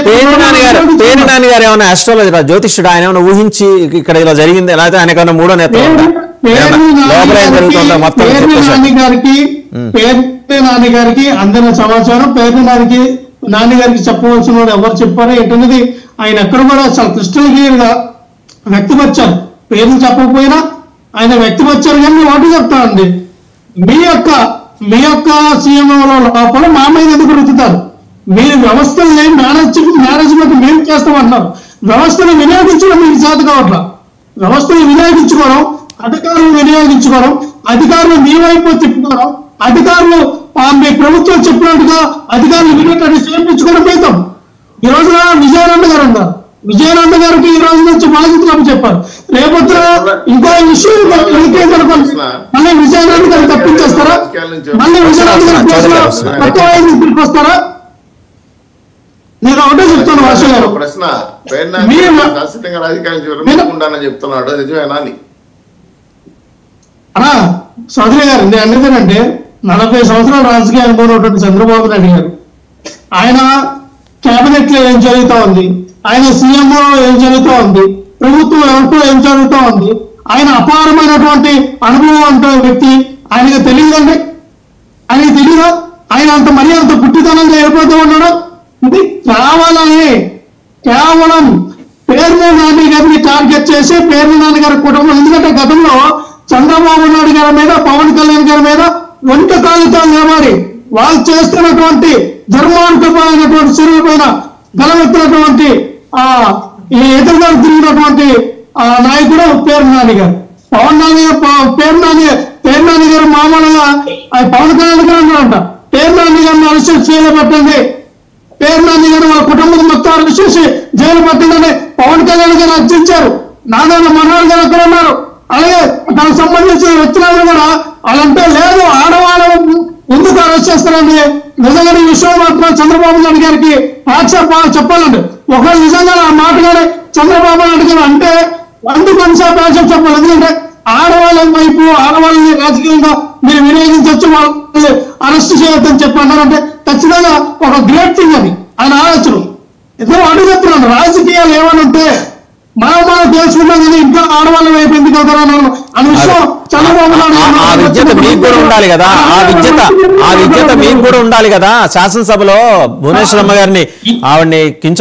పేర్ని గారు ఏమైనా ఆస్ట్రాలజీ జ్యోతిష్యుడు, ఆయన ఏమైనా ఊహించి ఇక్కడ ఇలా జరిగింది, లేకపోతే ఆయన ఏమైనా మూడో నేత మొత్తం నాని గారికి అందిన సమాచారం, నాని గారికి చెప్పవలసిన వాడు ఎవరు చెప్పారో ఏంటనేది ఆయన ఎక్కడ కూడా చాలా క్రిస్టల్ క్లియర్ గా వ్యక్తపరిచారు. పేర్లు చెప్పకపోయినా ఆయన వ్యక్తపరిచారు. కానీ వాటి చెప్తానండి, మీ యొక్క సీఎంఓలో లోపల మా మీద ఎందుకు రుతుతారు? మీరు వ్యవస్థల్ని మేనేజ్మెంట్ మేము చేస్తామంటున్నారు. వ్యవస్థను వినియోగించడం మీకు చేత కావట్లా. వ్యవస్థను వినియోగించుకోవడం, అధికారులు వినియోగించుకోవడం, అధికారులు మీ వైపు తిప్పుకోవడం, అధికారులు మీ ప్రభుత్వం చెప్పినట్టుగా అధికారులు వినేటట్టు చేయించుకోవడం మిగతాం. ఈ రోజున విజయానంద గారు ఉన్నారు. విజయానంద గారికి ఈ రోజు నుంచి బాధ్యతలు చెప్పారు. రేపొద్దున ఇంకో ఇష్యూ మళ్ళీ విజయానంద గారు తప్పించేస్తారా? మళ్ళీ విజయానంద గారు వస్తారా? నేను ఒకటే చెప్తాను వర్ష గారు, అలా చౌదరి గారు నేను అన్నదేనంటే 40 సంవత్సరాల రాజకీయ అనుభవం ఉన్నటువంటి చంద్రబాబు నాయుడు గారు, ఆయన కేబినెట్ లో ఏం జరుగుతూ ఉంది, ఆయన సీఎంఓ ఏం జరుగుతూ ఉంది, ప్రభుత్వం వ్యవస్థలో ఏం జరుగుతూ ఉంది, ఆయన అపారమైనటువంటి అనుభవం అంటే వ్యక్తి. ఆయనకు తెలియదండి, ఆయనకి తెలియదా? ఆయన అంత మరీ అంత పుట్టితనంగా ఏర్పడుతూ ఉన్నాడు. ఇది కేవలం పేర్ని నాని గారిని టార్గెట్ చేసి పేర్ని నాని గారి కుటుంబం. ఎందుకంటే గతంలో చంద్రబాబు నాయుడు గారి మీద, పవన్ కళ్యాణ్ గారి మీద వెంట కాలుతో నిలబడి వాళ్ళు చేస్తున్నటువంటి ధర్మాంతమైనటువంటి చర్యల పైన గలమెత్తినటువంటి ఈ ఎదురుగా తిరిగినటువంటి నాయకుడు పేర్ని నాని గారు. పేర్ని నాని గారు మామూలుగా పవన్ కళ్యాణ్ గారు అన్నారంట, పేర్ని నాని గారిని అరెస్ట్ చేయబట్టండి, పేర్ని నాని గారు వాళ్ళ కుటుంబం మొత్తం అరెస్ట్ చేసి జైలు పట్టిందని పవన్ కళ్యాణ్ గారు అర్చించారు. నారాయణ మనోహర్ గారు అక్కడ ఉన్నారు. అలాగే దానికి సంబంధించిన వ్యక్తులను కూడా వాళ్ళంటే లేదు, ఆడవాళ్ళను ఎందుకు అరెస్ట్ చేస్తారండి? నిజంగా ఈ విషయం మాత్రం చంద్రబాబు నాయుడు గారికి చెప్పాలండి. ఒకవేళ నిజంగా ఆ మాటగానే చంద్రబాబు నాయుడు గారు అంటే అందుకు కొన్నిసార్లు యాక్సెప్ట్ చెప్పాలి. ఎందుకంటే ఆడవాళ్ళ వైపు, ఆడవాళ్ళని రాజకీయంగా మీరు వినియోగించవచ్చు, వాళ్ళని అరెస్ట్ చేయొద్దని చెప్పన్నారంటే ఖచ్చితంగా ఒక గ్రేట్ థింగ్ అది ఆయన ఆలోచన. ఇద్దరు అడుగు చెప్తున్నాను, రాజకీయాలు ఏమనంటే మనం తెలుసుకున్నాం కానీ ఇంకా ఆడవాళ్ళ వైపు ఎందుకు వెళ్తారని అనే విషయం చంద్రబాబు నాయుడు ఆ విద్యత మీకు కూడా ఉండాలి కదా, ఆ విద్యత మీకు కూడా ఉండాలి కదా. శాసనసభలో భువనేశ్వరమ్మ గారిని ఆవిడ్ని కించ